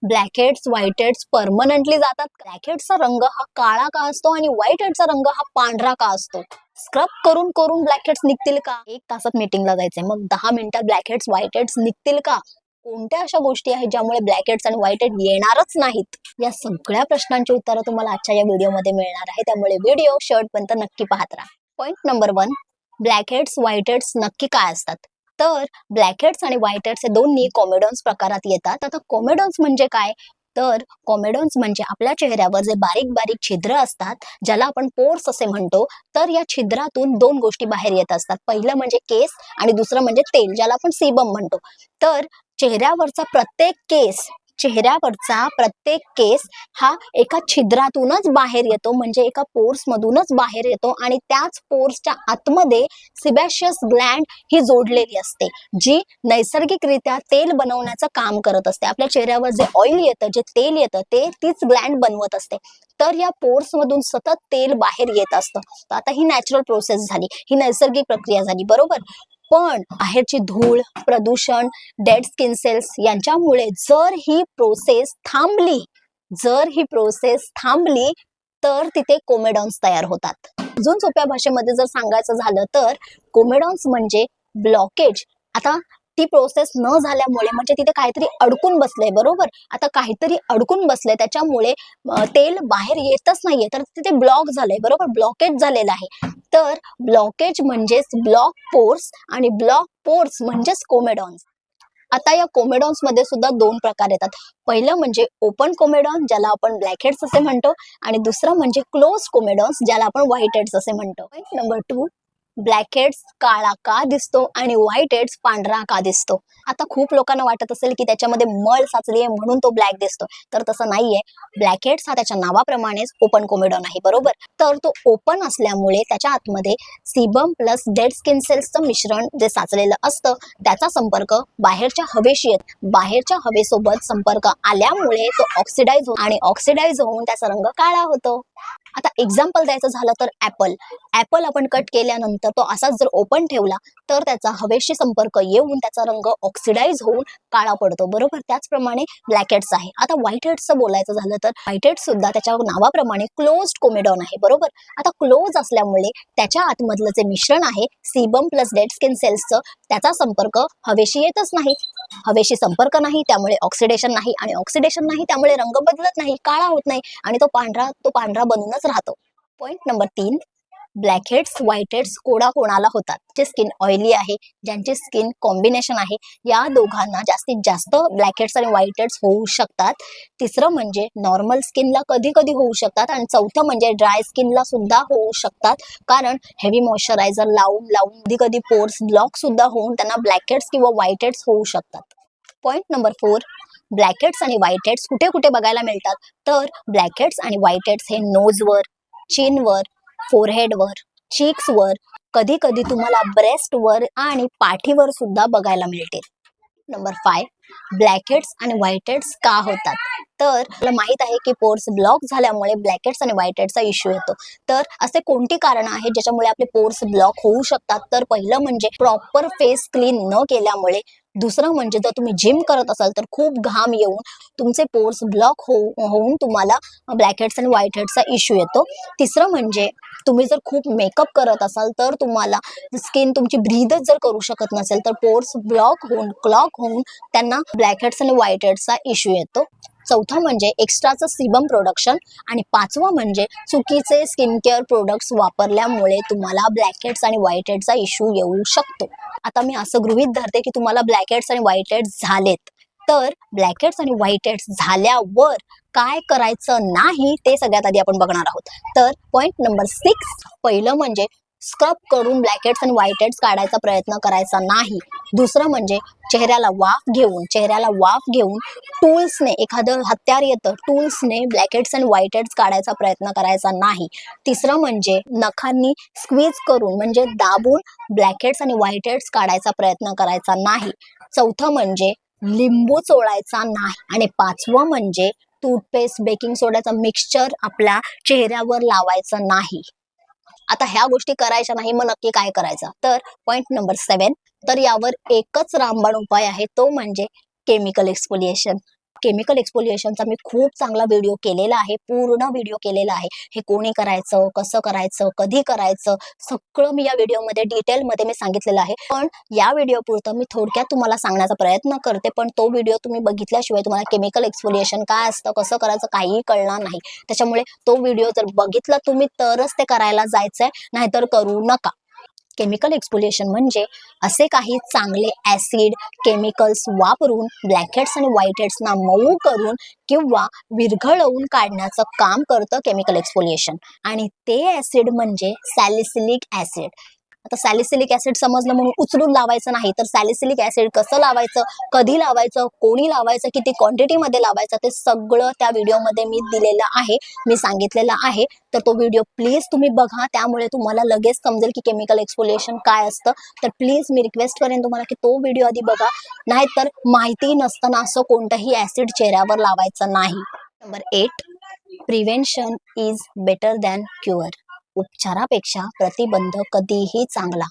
Blackheads whiteheads permanently जातात? ब्लॅकहेड्सचा रंग हा काळा का असतो आणि व्हाईटहेडचा रंग हा पांढरा का असतो? स्क्रब करून करून ब्लॅकहेड्स निघतील का? 1 तासात मीटिंगला जायचंय, मग 10 मिनिटात ब्लॅकहेड्स व्हाईटहेड्स निघतील का? कोणत्या अशा गोष्टी आहेत ज्यामुळे ब्लॅकहेड्स आणि व्हाईटहेड येणारच नाहीत? या सगळ्या प्रश्नांची उत्तरं तुम्हाला आजच्या या व्हिडिओमध्ये मिळणार आहे, त्यामुळे व्हिडिओ शेवटपर्यंत नक्की पाहत राहा. पॉइंट नंबर 1, ब्लॅकहेड्स व्हाईटहेड्स नक्की काय असतात? तर ब्लॅकहेड्स आणि व्हाईटहेड्स हे दोन्ही कॉमेडॉन्स प्रकारात येतात. आता कॉमेडॉन्स म्हणजे काय? तर कॉमेडॉन्स म्हणजे आपल्या चेहऱ्यावर जे बारीक बारीक छिद्र असतात, ज्याला आपण पोर्स असे म्हणतो, तर या छिद्रातून 2 गोष्टी बाहेर येत असतात. पहिलं म्हणजे केस आणि दुसरं म्हणजे तेल, ज्याला आपण सीबम म्हणतो. तर चेहऱ्यावरचा प्रत्येक केस हा एका छिद्रातूनच बाहेर येतो, म्हणजे एका पोर्स मधूनच बाहेर येतो आणि त्याच पोर्सच्या आतमध्ये सिबॅशियस ग्लँड ही जोडलेली असते, जी नैसर्गिकरित्या तेल बनवण्याचं काम करत असते. आपल्या चेहऱ्यावर जे ऑइल येतं, जे तेल येतं, ते तीच ग्लँड बनवत असते. तर या पोर्स मधून सतत तेल बाहेर येत असतं. तर आता ही नॅचरल प्रोसेस झाली, ही नैसर्गिक प्रक्रिया झाली, बरोबर. पण बाहेरची धूळ, प्रदूषण, डेड स्किन सेल्स यांच्यामुळे जर ही प्रोसेस थांबली तर तिथे कोमेडॉन्स तयार होतात. अजून सोप्या भाषेमध्ये जर सांगायचं झालं तर कोमेडॉन्स म्हणजे ब्लॉकेज. आता ती प्रोसेस न झाल्यामुळे म्हणजे तिथे काहीतरी अडकून बसलंय, बरोबर. आता काहीतरी अडकून बसलंय, त्याच्यामुळे तेल बाहेर येतच नाहीये, तर तिथे ब्लॉक झालंय, बरोबर, ब्लॉकेज झालेलं आहे. तर ब्लॉकेज म्हणजेच ब्लॉक पोर्स आणि ब्लॉक पोर्स म्हणजेच कोमेडॉन्स. आता या कोमेडॉन्स मध्ये सुद्धा 2 प्रकार येतात. पहिलं म्हणजे ओपन कोमेडॉन, ज्याला आपण ब्लॅकहेड्स असे म्हणतो, आणि दुसरं म्हणजे क्लोज कोमेडॉन्स, ज्याला आपण व्हाईटहेड्स असे म्हणतो. पॉइंट नंबर 2, ब्लॅकहेड्स काळा का दिसतो आणि व्हाईटहेड्स पांढरा का दिसतो? आता खूप लोकांना वाटत असेल की त्याच्यामध्ये मळ साचली आहे म्हणून तो ब्लॅक दिसतो, तर तसं नाहीये. ब्लॅकहेड्स हा त्याच्या नावाप्रमाणेच ओपन कोमेडॉन आहे, बरोबर. तर तो ओपन असल्यामुळे त्याच्या आतमध्ये सीबम प्लस डेड स्किन सेल्सचं मिश्रण जे साचलेलं असतं, त्याचा संपर्क बाहेरच्या हवेसोबत संपर्क आल्यामुळे तो ऑक्सिडाइज आणि ऑक्सिडाइज होऊन त्याचा रंग काळा होतो. आता एक्झाम्पल द्यायचं झालं तर ऍपल आपण कट केल्यानंतर तो असाच जर ओपन ठेवला तर त्याचा हवेशी संपर्क येऊन त्याचा रंग ऑक्सिडाइज होऊन काळा पडतो, बरोबर. त्याचप्रमाणे ब्लॅकहेड्स आहे. आता व्हाईटहेड्सचं बोलायचं झालं तर व्हाईटहेड्स सुद्धा त्याच्या नावाप्रमाणे क्लोज्ड कोमेडॉन आहे, बरोबर. आता क्लोज असल्यामुळे त्याच्या आतमधलं जे मिश्रण आहे सीबम प्लस डेड स्किन सेल्सचं, त्याचा संपर्क हवेशी येतच नाही. हवेशी संपर्क नाही त्यामुळे ऑक्सिडेशन नाही, आणि ऑक्सिडेशन नाही त्यामुळे रंग बदलत नाही, काळा होत नाही, आणि तो पांढरा बनूनच राहतो. पॉइंट नंबर 3, ब्लॅकहेड्स व्हाईटहेड्स कोणाला होतात? जे स्किन ऑइली आहे, ज्यांची स्किन कॉम्बिनेशन आहे, या दोघांना जास्तीत जास्त ब्लॅकहेड्स आणि व्हाईटहेड्स होऊ शकतात. तिसरं म्हणजे नॉर्मल स्किनला कधी कधी होऊ शकतात, आणि चौथं म्हणजे ड्राय स्किनला सुद्धा होऊ शकतात, कारण हेवी मॉइश्चरायझर लावून लावून कधी कधी पोर्स ब्लॉक सुद्धा होऊन त्यांना ब्लॅकहेड्स किंवा व्हाईटहेड्स होऊ शकतात. पॉइंट नंबर 4, ब्लॅकहेड्स आणि व्हाईटहेड्स कुठे कुठे बघायला मिळतात? तर ब्लॅकहेड्स आणि व्हाईटहेड्स हे नोजवर, चिनवर, फोरहेडवर, चीक्सवर, कधी कधी तुम्हाला ब्रेस्टवर आणि पाठीवर सुद्धा बघायला मिळते. नंबर 5, ब्लॅकहेड्स आणि व्हाईटहेड्स का होतात? तर मला माहित आहे की पोर्स ब्लॉक झाल्यामुळे ब्लॅकहेड्स आणि व्हाईटहेड्सचा इश्यू येतो. तर असे कोणती कारण आहेत ज्याच्यामुळे आपले पोर्स ब्लॉक होऊ शकतात? तर पहिलं म्हणजे प्रॉपर फेस क्लीन न केल्यामुळे. दुसरं म्हणजे जर तुम्ही जिम करत असाल तर खूप घाम येऊन तुमचे पोर्स ब्लॉक होऊन तुम्हाला ब्लॅकहेड्स आणि व्हाईटहेड्सचा इश्यू येतो. तिसरं म्हणजे तुम्ही जर खूप मेकअप करत असाल तर तुम्हाला स्किन तुमची ब्रीदच जर करू शकत नसेल तर पोर्स क्लॉग होऊन त्यांना ब्लॅकहेड्स आणि व्हाईटहेड्सचा इश्यू येतो. चौथं म्हणजे एक्स्ट्राचं सीबम प्रोडक्शन, आणि पाचवं म्हणजे चुकीचे स्किन केअर प्रोडक्ट्स वापरल्यामुळे तुम्हाला ब्लॅकहेड्स आणि व्हाईटहेड्सचा इश्यू येऊ शकतो. आता मी असं गृहीत धरते की तुम्हाला ब्लॅकहेड्स आणि व्हाईटहेड्स झालेत, तर ब्लॅकहेड्स आणि व्हाईटहेड्स झाल्यावर काय करायचं नाही ते सगळ्यात आधी आपण बघणार आहोत. तर पॉइंट नंबर 6, पहिलं म्हणजे स्क्रब करून ब्लॅकहेड्स आणि व्हाईटहेड्स काढायचा प्रयत्न करायचा नाही. दुसरं म्हणजे चेहऱ्याला वाफ घेऊन टूल्सने, एखादं हत्यार येतं, टूल्सने ब्लॅकहेड्स आणि व्हाईटहेड्स काढायचा प्रयत्न करायचा नाही. तिसरं म्हणजे नखांनी स्क्वीज करून म्हणजे दाबून ब्लॅकहेड्स आणि व्हाईटहेड्स काढायचा प्रयत्न करायचा नाही. चौथं म्हणजे लिंबू चोळायचा नाही, आणि पाचवं म्हणजे टूथपेस्ट बेकिंग सोड्याचं मिक्सचर आपल्या चेहऱ्यावर लावायचं नाही. आता ह्या गोष्टी करायच्या नाही, मग नक्की काय करायचं? तर पॉइंट नंबर 7, तर यावर एकच रामबाण उपाय आहे, तो म्हणजे केमिकल एक्सफोलिएशन. केमिकल एक्सफोलिएशनचा मी खूप चांगला व्हिडिओ केलेला आहे, पूर्ण व्हिडिओ केलेला आहे. हे कोणी करायचं, कसं करायचं, कधी करायचं, सगळं मी या व्हिडिओमध्ये डिटेलमध्ये मी सांगितलेलं आहे. पण या व्हिडिओ पुरतं मी थोडक्यात तुम्हाला सांगण्याचा प्रयत्न करते. पण तो व्हिडिओ तुम्ही बघितल्याशिवाय तुम्हाला केमिकल एक्सफोलिएशन काय असतं, कसं करायचं काहीही कळणार नाही. त्याच्यामुळे तो व्हिडिओ जर बघितला तुम्ही तरच ते करायला जायचंय, नाहीतर करू नका. केमिकल एक्सफोलिएशन म्हणजे असे काही चांगले ऍसिड केमिकल्स वापरून ब्लॅकहेड्स आणि व्हाईटहेड्सना मऊ करून किंवा विरघळवून काढण्याचं काम करतं केमिकल एक्सफोलिएशन. आणि ते ऍसिड म्हणजे सॅलिसिलिक ऍसिड. आता सॅलिसिलिक ऍसिड समजलं म्हणून उचलून लावायचं नाही, तर सॅलिसिलिक ऍसिड कसं लावायचं, कधी लावायचं, कोणी लावायचं, किती क्वांटिटीमध्ये लावायचं, ते सगळं त्या व्हिडिओमध्ये मी दिलेलं आहे, मी सांगितलेलं आहे. तर तो व्हिडिओ प्लीज तुम्ही बघा, त्यामुळे तुम्हाला लगेच समजेल की केमिकल एक्सफोलिएशन काय असतं. तर प्लीज मी रिक्वेस्ट करेन तुम्हाला की तो व्हिडिओ आधी बघा, नाहीतर माहिती नसताना असं कोणतंही ऍसिड चेहऱ्यावर लावायचं नाही. Number 8, prevention is better than cure. उपचारापेक्षा प्रतिबंध कधीही चांगला.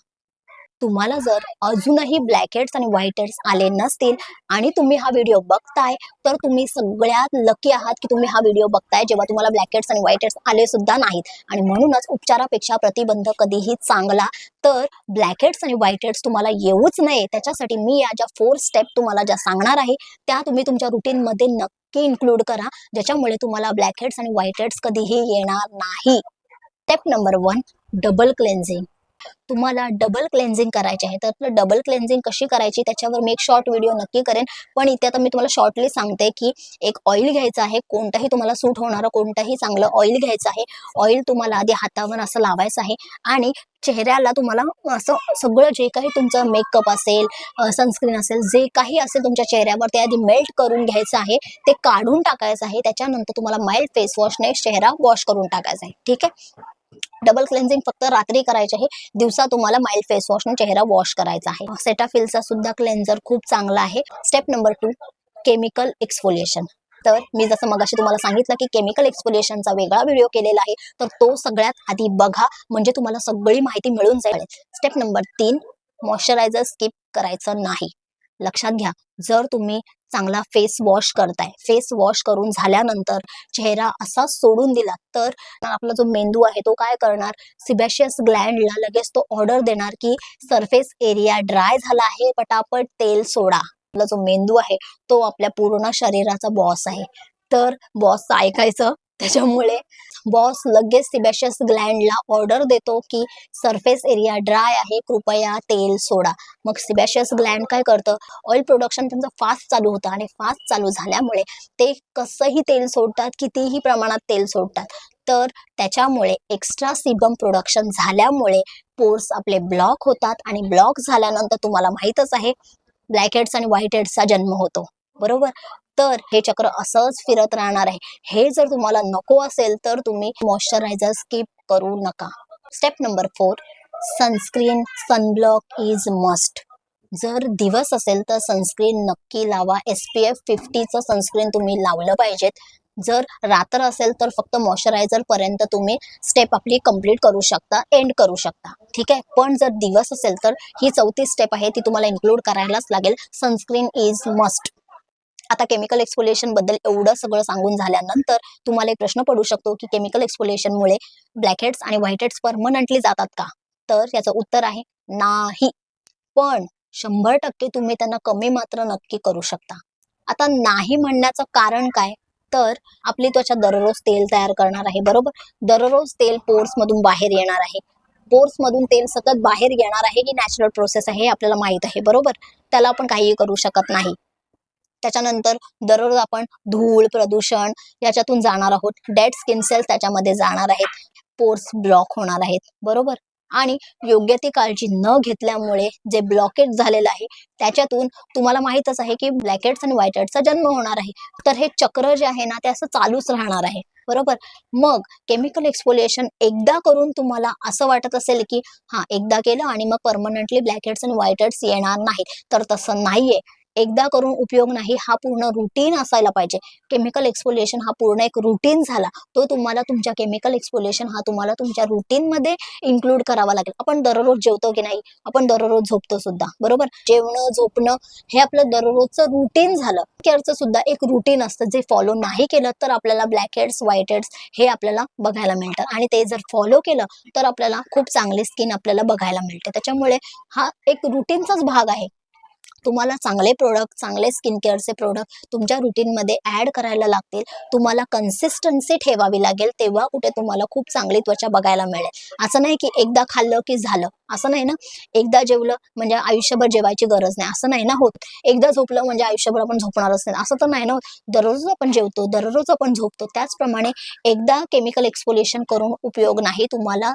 तुम्हाला जर अजूनही ब्लॅकहेड्स आणि व्हाईटहेड्स आले नसतील आणि तुम्ही हा व्हिडिओ बघताय, तर तुम्ही सगळ्यात लकी आहात की तुम्ही हा व्हिडिओ बघताय जेव्हा तुम्हाला ब्लॅकहेड्स आणि व्हाईटहेड्स आले सुद्धा नाहीत. आणि म्हणूनच उपचारापेक्षा प्रतिबंध कधीही चांगला. तर ब्लॅकहेड्स आणि व्हाईटहेड्स तुम्हाला येऊच नये त्याच्यासाठी मी या ज्या 4 स्टेप तुम्हाला ज्या सांगणार आहे त्या तुम्ही तुमच्या रुटीनमध्ये नक्की इन्क्लूड करा, ज्याच्यामुळे तुम्हाला ब्लॅकहेड्स आणि व्हाईटहेड्स कधीही येणार नाही. Step number 1, double cleansing. तुम्हाला डबल क्लेन्झिंग करायचे आहे, तर डबल क्लेन्झिंग कशी करायची त्याच्यावर मी एक शॉर्ट व्हिडिओ नक्की करेन. पण इथे आता मी तुम्हाला शॉर्टली सांगते की एक ऑइल घ्यायचं आहे, कोणतंही तुम्हाला सूट होणारं कोणतंही चांगलं ऑइल घ्यायचं आहे. ऑइल तुम्हाला आधी हातावर असं लावायचं आहे आणि चेहऱ्याला तुम्हाला असं सगळं जे काही तुमचं मेकअप असेल, सनस्क्रीन असेल, जे काही असेल तुमच्या चेहऱ्यावर ते आधी मेल्ट करून घ्यायचं आहे, ते काढून टाकायचं आहे. त्याच्यानंतर तुम्हाला माइल्ड फेस वॉशने चेहरा वॉश करून टाकायचा आहे. ठीक आहे. डबल क्लेन्झिंग फक्त रात्री करायचे आहे, दिवसा तुम्हाला माइल्ड फेस वॉशने चेहरा वॉश करायचा आहे. सेटाफिलचा सुद्धा क्लेन्झर खूप चांगला आहे. Step number 2, chemical exfoliation. तर मी जसं मगाशी तुम्हाला सांगितलं की केमिकल एक्सफोलिएशनचा वेगळा व्हिडिओ केलेला आहे, तर तो सगळ्यात आधी बघा, म्हणजे तुम्हाला सगळी माहिती मिळून जाईल. स्टेप नंबर 3, मॉइश्चरायझर स्किप करायचं नाही. लक्षात घ्या, जर तुम्ही चांगला फेस वॉश करताय, फेस वॉश करून झाल्यानंतर चेहरा असा सोडून दिला, तर आपला जो मेंदू आहे तो काय करणार, सिबॅशियस ग्लँडला लगेच तो ऑर्डर देणार की सरफेस एरिया ड्राय झाला आहे, पटापट तेल सोडा. आपला जो मेंदू आहे तो आपल्या पूर्ण शरीराचा बॉस आहे, तर बॉसचं ऐकायचं. त्याच्यामुळे बॉस लगेच सिबॅशियस ग्लँडला ऑर्डर देतो की सरफेस एरिया ड्राय आहे, कृपया तेल सोडा. मग सिबॅशियस ग्लँड काय करतं, ऑइल प्रोडक्शन त्यांचं फास्ट चालू होतं आणि फास्ट चालू झाल्यामुळे ते कसंही तेल सोडतात, कितीही प्रमाणात तेल सोडतात. तर त्याच्यामुळे एक्स्ट्रा सीबम प्रोडक्शन झाल्यामुळे पोर्स आपले ब्लॉक होतात आणि ब्लॉक झाल्यानंतर तुम्हाला माहीतच आहे ब्लॅकहेड्स आणि व्हाईटहेड्सचा जन्म होतो, बरोबर. तर हे चक्र असंच फिरत राहणार आहे. हे जर तुम्हाला नको असेल तर तुम्ही मॉइश्चरायझर स्किप करू नका. Step number 4, sunscreen sunblock is must. जर दिवस असेल तर सनस्क्रीन नक्की लावा. SPF 50चं सनस्क्रीन तुम्ही लावलं पाहिजेत. जर रात्र असेल तर फक्त मॉइश्चरायझर पर्यंत तुम्ही स्टेप आपली कंप्लीट करू शकता, एंड करू शकता. ठीक आहे. पण जर दिवस असेल तर ही 4थी स्टेप आहे, ती तुम्हाला इन्क्लूड करायलाच लागेल. Sunscreen is must. आता केमिकल एक्सफोलिएशन बद्दल एवढं सगळं सांगून झाल्यानंतर तुम्हाला एक प्रश्न पडू शकतो की केमिकल एक्सफोलिएशनमुळे ब्लॅकहेड्स आणि व्हाईटहेड्स परमनंटली जातात का? तर याचं उत्तर आहे नाही. पण 100% तुम्ही त्यांना कमी मात्र नक्की करू शकता. आता नाही म्हणण्याचं कारण काय? तर आपली त्वचा दररोज तेल तयार करणार आहे, बरोबर. दररोज तेल पोर्स मधून बाहेर येणार आहे. पोर्स मधून तेल सतत बाहेर येणार आहे, ही नॅचरल प्रोसेस आहे, आपल्याला माहित आहे, बरोबर. त्याला आपण काहीही करू शकत नाही. त्याच्यानंतर दररोज आपण धूळ प्रदूषण याच्यातून जाणार आहोत, डेड स्किन सेल्स त्याच्यामध्ये जाणार आहेत, पोर्स ब्लॉक होणार आहेत, बरोबर. आणि योग्य ती काळजी न घेतल्यामुळे जे ब्लॉकेज झालेलं आहे त्याच्यातून तुम्हाला माहीतच आहे की ब्लॅकहेड्स आणि व्हाईटहेड्सचा जन्म होणार आहे. तर हे चक्र जे आहे ना ते असं चालूच राहणार आहे, बरोबर. मग केमिकल एक्सफोलिएशन एकदा करून तुम्हाला असं वाटत असेल की एकदा केलं आणि मग परमनंटली ब्लॅकहेड्स आणि व्हाईटहेड्स येणार नाही, तर तसं नाहीये. एकदा करून उपयोग नाही, हा पूर्ण रुटीन असायला पाहिजे. केमिकल एक्सफोलिएशन हा पूर्ण एक रुटीन झाला. तो तुम्हाला तुमच्या केमिकल एक्सफोलिएशन हा तुम्हाला तुमच्या रुटीनमध्ये इन्क्लूड करावा लागेल. आपण दररोज जेवतो की नाही, आपण दररोज झोपतो सुद्धा, बरोबर? जेवणं, झोपणं हे आपलं दररोजचं रुटीन झालं. केअरचं सुद्धा एक रुटीन असतं, जे फॉलो नाही केलं तर आपल्याला ब्लॅक हेड्स, व्हाईट हेड्स हे आपल्याला बघायला मिळतं आणि ते जर फॉलो केलं तर आपल्याला खूप चांगली स्किन आपल्याला बघायला मिळते. त्याच्यामुळे हा एक रुटीनचाच भाग आहे. तुम्हाला चांगले प्रोडक्ट, चांगले स्किन केअरचे प्रोडक्ट तुमच्या रुटीनमध्ये ॲड करायला लागतील. तुम्हाला कन्सिस्टन्सी ठेवावी लागेल, तेव्हा कुठे तुम्हाला खूप चांगली त्वचा बघायला मिळेल. असं नाही की एकदा खाल्लं की झालं, असं नाही ना. एकदा जेवलं म्हणजे आयुष्यभर जेवायची गरज नाही, असं नाही ना होत. एकदा झोपलं म्हणजे आयुष्यभर आपण झोपणारच नाही, असं तर नाही ना होत. दररोज आपण जेवतो, दररोज आपण झोपतो. त्याचप्रमाणे एकदा केमिकल एक्सफोलिएशन करून उपयोग नाही. तुम्हाला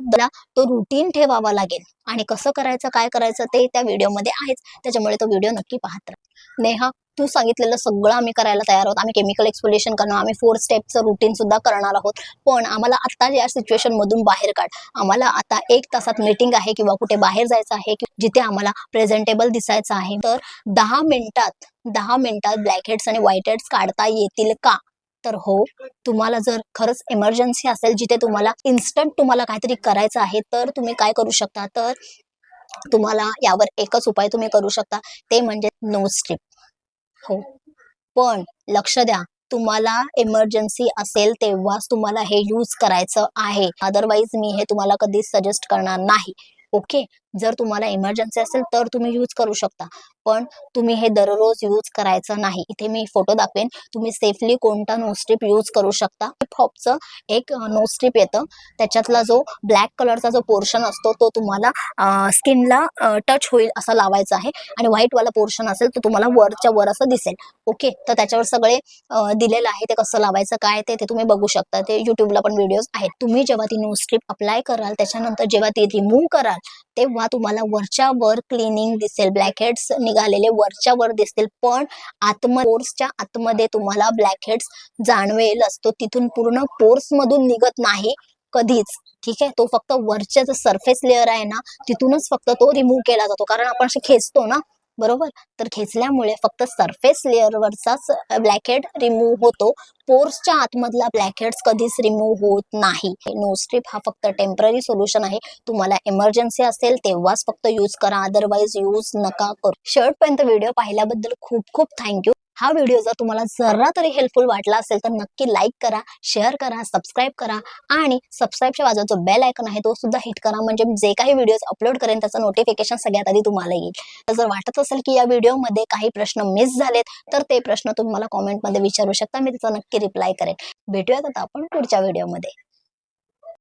तो रुटीन ठेवावा लागेल आणि कसं करायचं, काय करायचं ते त्या व्हिडिओमध्ये आहेच. त्याच्यामुळे तो व्हिडिओ नक्की पाहत राहा. नेहा, तू सांगितलेलं सगळं आम्ही करायला तयार आहोत. आम्ही केमिकल एक्सफोलिएशन करणार, आम्ही 4 स्टेपचं रुटीन सुद्धा करणार आहोत. पण आम्हाला आता या सिच्युएशन मधून बाहेर काढ. आम्हाला आता 1 तासात मीटिंग आहे किंवा कुठे बाहेर जायचं आहे, जिथे आम्हाला प्रेझेंटेबल दिसायचं आहे. तर 10 मिनिटात ब्लॅक हेड्स आणि व्हाईट हेड्स काढता येतील का? तर हो. तुम्हाला जर खरंच इमर्जन्सी असेल, जिथे तुम्हाला इन्स्टंट तुम्हाला काहीतरी करायचं आहे, तर तुम्ही काय करू शकता, तर तुम्हाला यावर एकच उपाय तुम्ही करू शकता, ते म्हणजे नोज स्ट्रिप. हो. पण लक्ष द्या, तुम्हाला इमर्जन्सी असेल तेव्हाच तुम्हाला हे यूज करायचं आहे. अदरवाईज मी हे तुम्हाला कधीच सजेस्ट करणार नाही. ओके. जर तुम्हाला इमर्जन्सी असेल तर तुम्ही यूज करू शकता. पण तुम्ही हे दररोज यूज करायचं नाही. इथे मी फोटो दाखवेन. तुम्ही सेफली कोणता नोज स्ट्रिप यूज करू शकता. हिप हॉपचं एक नोज स्ट्रिप येतं. त्याच्यातला जो ब्लॅक कलरचा जो पोर्शन असतो तो तुम्हाला स्किनला टच होईल असा लावायचा आहे आणि व्हाईटवाला पोर्शन असेल तो तुम्हाला वरच्या वर असं दिसेल. ओके. तर त्याच्यावर सगळे दिलेलं आहे ते कसं लावायचं काय ते तुम्ही बघू शकता. ते YouTubeला पण व्हिडिओज आहेत. तुम्ही जेव्हा ती नोज स्ट्रिप अप्लाय कराल, त्याच्यानंतर जेव्हा ती रिमूव्ह कराल, तेव्हा तुम्हाला वरच्या वर क्लिनिंग दिसेल. ब्लॅक हेड्स निघालेले वरच्या वर दिसतील, पण पोर्सच्या आतमध्ये तुम्हाला ब्लॅक हेड्स जाणवेलच. तो तिथून पूर्ण पोर्स मधून निघत नाही कधीच. ठीक आहे. तो फक्त वरच्या जो सरफेस लेअर आहे ना, तिथूनच फक्त तो रिमूव्ह केला जातो. कारण आपण असे खेचतो ना, बरोबर? तर खेचल्यामुळे फक्त सरफेस लेअरवरचाच ब्लॅक हेड रिमूव्ह होतो. पोर्सच्या आतमधला ब्लॅक हेड्स कधीच रिमूव्ह होत नाही. नोज स्ट्रिप हा फक्त टेम्पररी सोल्युशन आहे. तुम्हाला इमर्जन्सी असेल तेव्हाच फक्त यूज करा, अदरवाईज यूज नका करू. शेवटपर्यंत व्हिडिओ पाहिल्याबद्दल खूप खूप थँक्यू. हा व्हिडिओ जर तुम्हाला जरा तरी हेल्पफुल वाटला असेल तर नक्की लाईक करा, शेअर करा, सबस्क्राईब करा आणि सबस्क्राईबच्या बाजूला जो बेल आयकॉन आहे तो सुद्धा हिट करा. म्हणजे जे काही व्हिडिओज अपलोड करेन त्याचं नोटिफिकेशन सगळ्यात आधी तुम्हाला येईल. तर जर वाटत असेल की या व्हिडिओमध्ये काही प्रश्न मिस झालेत तर ते प्रश्न तुम्ही मला कॉमेंटमध्ये विचारू शकता. मी त्याचा नक्की रिप्लाय करेन. भेटूयात आता आपण पुढच्या व्हिडिओमध्ये.